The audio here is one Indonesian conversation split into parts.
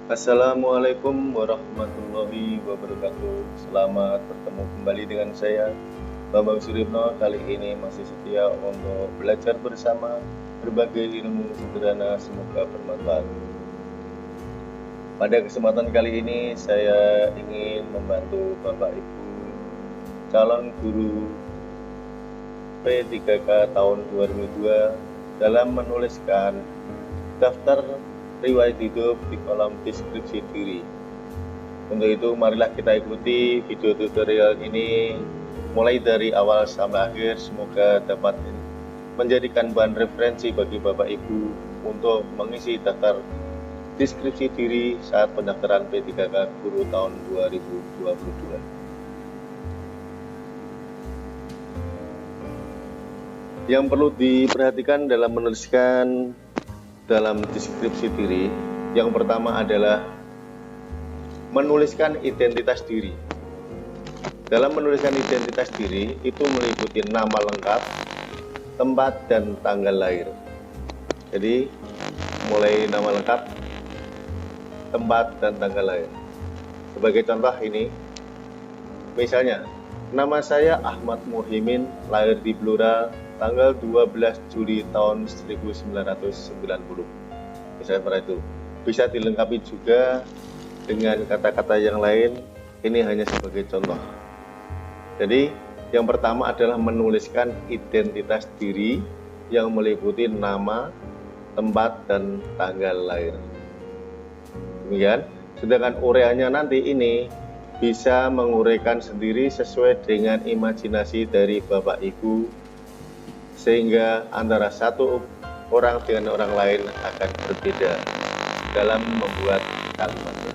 Assalamualaikum warahmatullahi wabarakatuh. Selamat bertemu kembali dengan saya, Bambang Suripno. Kali ini masih setia untuk belajar bersama berbagai ilmu sederhana, semoga bermanfaat. Pada kesempatan kali ini saya ingin membantu Bapak Ibu calon guru P3K tahun 2002 dalam menuliskan daftar riwayat hidup di kolom deskripsi diri. Untuk itu marilah kita ikuti video tutorial ini mulai dari awal sampai akhir. Semoga dapat menjadikan bahan referensi bagi Bapak Ibu untuk mengisi daftar deskripsi diri saat pendaftaran P3K Guru tahun 2022. Yang perlu diperhatikan dalam menuliskan dalam deskripsi diri, yang pertama adalah menuliskan identitas diri. Dalam menuliskan identitas diri itu meliputi nama lengkap, tempat, dan tanggal lahir. Jadi mulai nama lengkap, tempat, dan tanggal lahir. Sebagai contoh ini, misalnya nama saya Ahmad Muhyimin, lahir di Blora tanggal 12 Juli tahun 1990. Misalnya seperti itu. Bisa dilengkapi juga dengan kata-kata yang lain. Ini hanya sebagai contoh. Jadi yang pertama adalah menuliskan identitas diri yang meliputi nama, tempat, dan tanggal lahir. Demikian. Sedangkan ureanya nanti ini bisa menguraikan sendiri sesuai dengan imajinasi dari Bapak Ibu, sehingga antara satu orang dengan orang lain akan berbeda dalam membuat kalimatnya.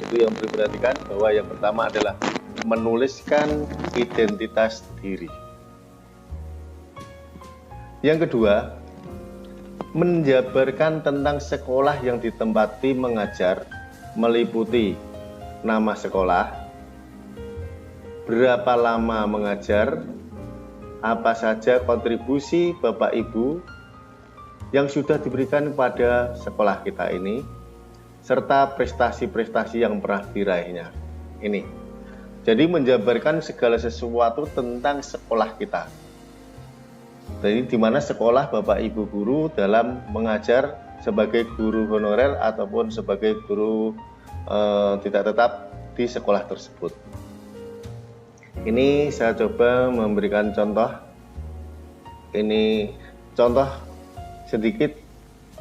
Itu yang perlu diperhatikan, bahwa yang pertama adalah menuliskan identitas diri. Yang kedua, menjabarkan tentang sekolah yang ditempati mengajar, meliputi nama sekolah, berapa lama mengajar, apa saja kontribusi Bapak Ibu yang sudah diberikan kepada sekolah kita ini, serta prestasi-prestasi yang pernah diraihnya. Ini. Jadi menjabarkan segala sesuatu tentang sekolah kita. Jadi di mana sekolah Bapak Ibu guru dalam mengajar sebagai guru honorer ataupun sebagai guru tidak tetap di sekolah tersebut. Ini saya coba memberikan contoh. Ini contoh sedikit.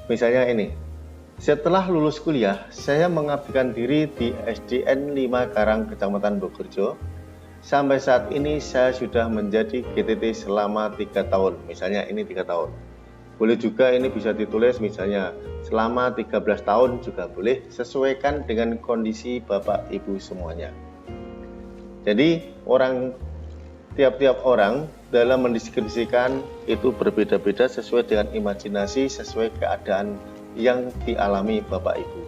Misalnya ini. Setelah lulus kuliah, saya mengabdikan diri di SDN 5 Karang, Kecamatan Bogorjo. Sampai saat ini saya sudah menjadi GTT selama 3 tahun. Misalnya ini 3 tahun. Boleh juga ini bisa ditulis misalnya selama 13 tahun juga boleh, sesuaikan dengan kondisi Bapak Ibu semuanya. Jadi tiap-tiap orang dalam mendeskripsikan itu berbeda-beda sesuai dengan imajinasi, sesuai keadaan yang dialami Bapak Ibu.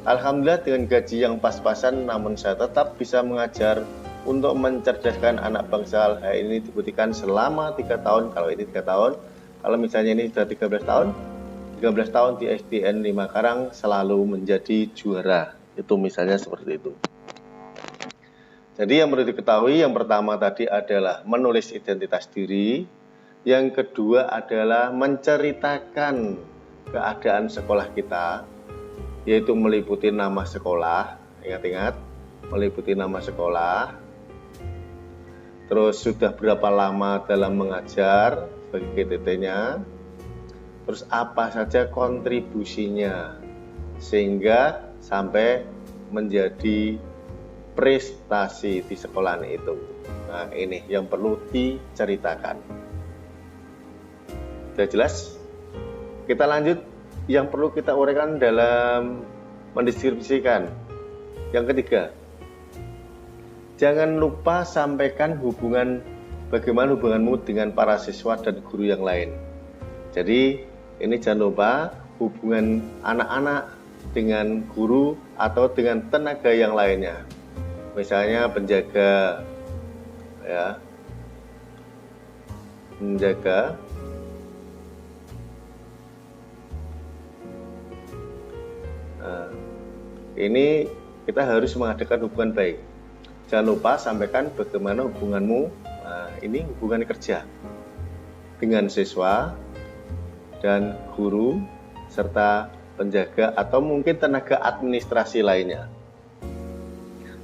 Alhamdulillah dengan gaji yang pas-pasan, namun saya tetap bisa mengajar untuk mencerdaskan anak bangsa. Hal ini dibuktikan selama 3 tahun, kalau ini 3 tahun. Kalau misalnya ini sudah 13 tahun, 13 tahun di SDN 5 Karang selalu menjadi juara. Itu misalnya seperti itu. Jadi yang perlu diketahui, yang pertama tadi adalah menulis identitas diri. Yang kedua adalah menceritakan keadaan sekolah kita, yaitu meliputi nama sekolah. Ingat-ingat, meliputi nama sekolah. Terus sudah berapa lama dalam mengajar bagi GTT-nya. Terus apa saja kontribusinya sehingga sampai menjadi prestasi di sekolahan itu. Nah, ini yang perlu diceritakan. Sudah jelas? Kita lanjut, yang perlu kita uraikan dalam mendeskripsikan. Yang ketiga, jangan lupa sampaikan bagaimana hubunganmu dengan para siswa dan guru yang lain. Jadi, ini jangan lupa hubungan anak-anak dengan guru atau dengan tenaga yang lainnya. Misalnya penjaga, ya, menjaga Nah, ini kita harus mengadakan hubungan baik. Jangan lupa sampaikan bagaimana hubunganmu, ini hubungan kerja dengan siswa dan guru serta penjaga atau mungkin tenaga administrasi lainnya.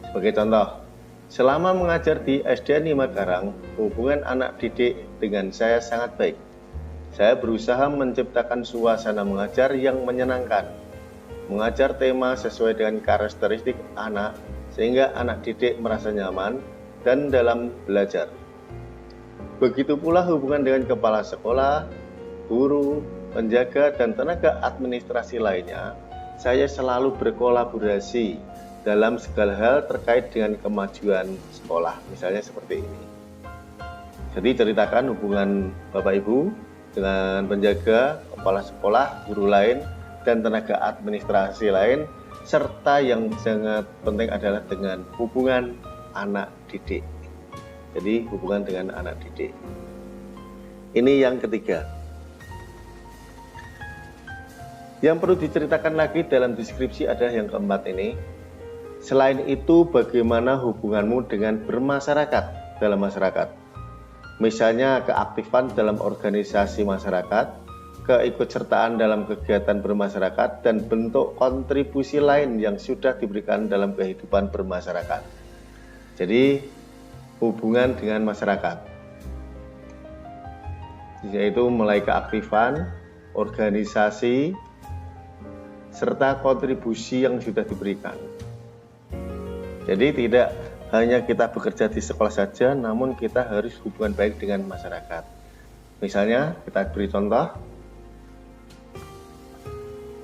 Sebagai contoh, selama mengajar di SDN 5 Karang, hubungan anak didik dengan saya sangat baik. Saya berusaha menciptakan suasana mengajar yang menyenangkan, mengajar tema sesuai dengan karakteristik anak, sehingga anak didik merasa nyaman dan dalam belajar. Begitu pula hubungan dengan kepala sekolah, guru, penjaga, dan tenaga administrasi lainnya. Saya selalu berkolaborasi dalam segala hal terkait dengan kemajuan sekolah, misalnya seperti ini. Jadi ceritakan hubungan Bapak Ibu dengan penjaga, kepala sekolah, guru lain, dan tenaga administrasi lain, serta yang sangat penting adalah dengan hubungan anak didik. Jadi hubungan dengan anak didik. Ini yang ketiga. Yang perlu diceritakan lagi dalam deskripsi adalah yang keempat ini. Selain itu, bagaimana hubunganmu dengan bermasyarakat dalam masyarakat? Misalnya keaktifan dalam organisasi masyarakat, keikutsertaan dalam kegiatan bermasyarakat, dan bentuk kontribusi lain yang sudah diberikan dalam kehidupan bermasyarakat. Jadi, hubungan dengan masyarakat, yaitu mulai keaktifan, organisasi, serta kontribusi yang sudah diberikan. Jadi tidak hanya kita bekerja di sekolah saja, namun kita harus hubungan baik dengan masyarakat. Misalnya, kita beri contoh.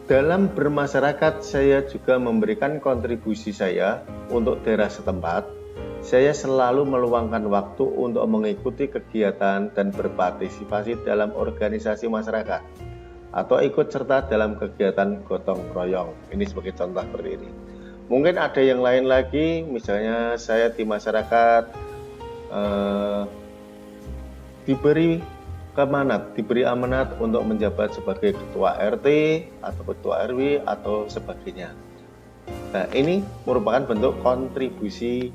Dalam bermasyarakat, saya juga memberikan kontribusi saya untuk daerah setempat. Saya selalu meluangkan waktu untuk mengikuti kegiatan dan berpartisipasi dalam organisasi masyarakat atau ikut serta dalam kegiatan gotong royong. Ini sebagai contoh seperti ini. Mungkin ada yang lain lagi, misalnya saya di masyarakat diberi amanat untuk menjabat sebagai ketua RT atau ketua RW atau sebagainya. Nah, ini merupakan bentuk kontribusi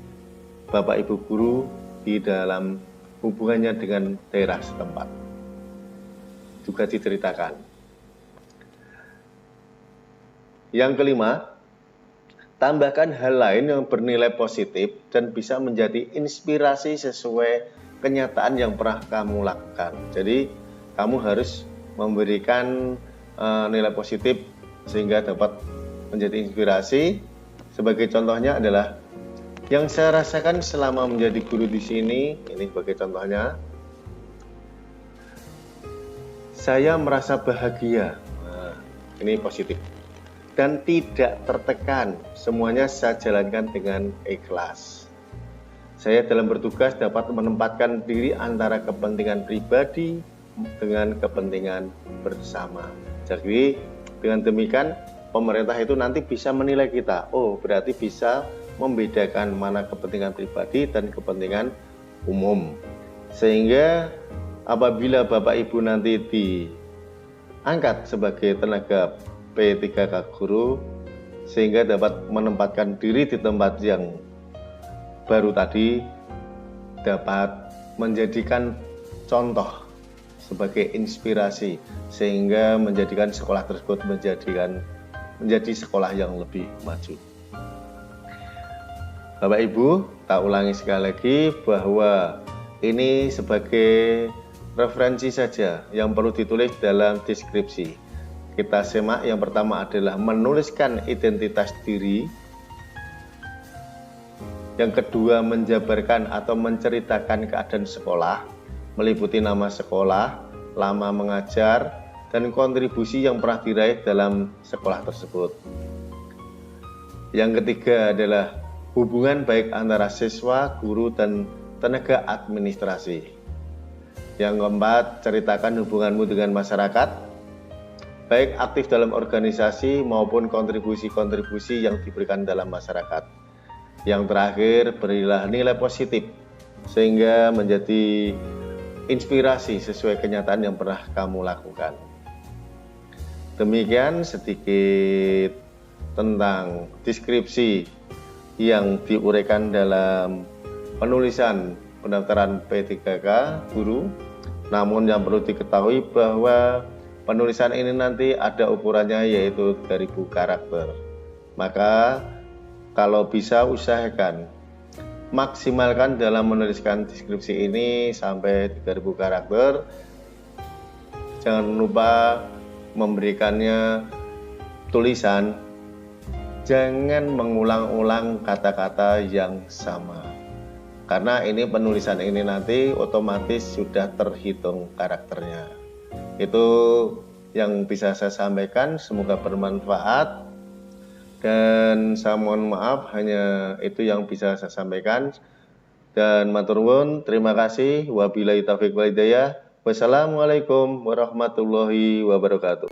Bapak Ibu guru di dalam hubungannya dengan daerah setempat. Juga diceritakan. Yang kelima, tambahkan hal lain yang bernilai positif dan bisa menjadi inspirasi sesuai kenyataan yang pernah kamu lakukan. Jadi, kamu harus memberikan nilai positif sehingga dapat menjadi inspirasi. Sebagai contohnya adalah yang saya rasakan selama menjadi guru di sini, ini sebagai contohnya, saya merasa bahagia. Nah, ini positif. Dan tidak tertekan, semuanya saya jalankan dengan ikhlas. Saya dalam bertugas dapat menempatkan diri antara kepentingan pribadi dengan kepentingan bersama. Jadi dengan demikian pemerintah itu nanti bisa menilai kita. Oh, berarti bisa membedakan mana kepentingan pribadi dan kepentingan umum. Sehingga apabila Bapak Ibu nanti diangkat sebagai tenaga P3K guru, sehingga dapat menempatkan diri di tempat yang baru tadi, dapat menjadikan contoh sebagai inspirasi, sehingga menjadikan sekolah tersebut menjadi sekolah yang lebih maju. Bapak Ibu, tak ulangi sekali lagi bahwa ini sebagai referensi saja yang perlu ditulis dalam deskripsi. Kita simak. Yang pertama adalah menuliskan identitas diri. Yang kedua, menjabarkan atau menceritakan keadaan sekolah, meliputi nama sekolah, lama mengajar, dan kontribusi yang pernah diraih dalam sekolah tersebut. Yang ketiga adalah hubungan baik antara siswa, guru, dan tenaga administrasi. Yang keempat, ceritakan hubunganmu dengan masyarakat, baik aktif dalam organisasi maupun kontribusi-kontribusi yang diberikan dalam masyarakat. Yang terakhir, berilah nilai positif sehingga menjadi inspirasi sesuai kenyataan yang pernah kamu lakukan. Demikian sedikit tentang deskripsi yang diuraikan dalam penulisan pendaftaran P3K guru. Namun yang perlu diketahui bahwa penulisan ini nanti ada ukurannya, yaitu 3000 karakter. Maka kalau bisa usahakan maksimalkan dalam menuliskan deskripsi ini sampai 3000 karakter. Jangan lupa memberikannya tulisan, jangan mengulang-ulang kata-kata yang sama, karena ini penulisan ini nanti otomatis sudah terhitung karakternya. Itu yang bisa saya sampaikan, semoga bermanfaat, dan saya mohon maaf hanya itu yang bisa saya sampaikan. Dan matur nuwun, terima kasih. Wabillahi taufiq wal hidayah. Wassalamualaikum warahmatullahi wabarakatuh.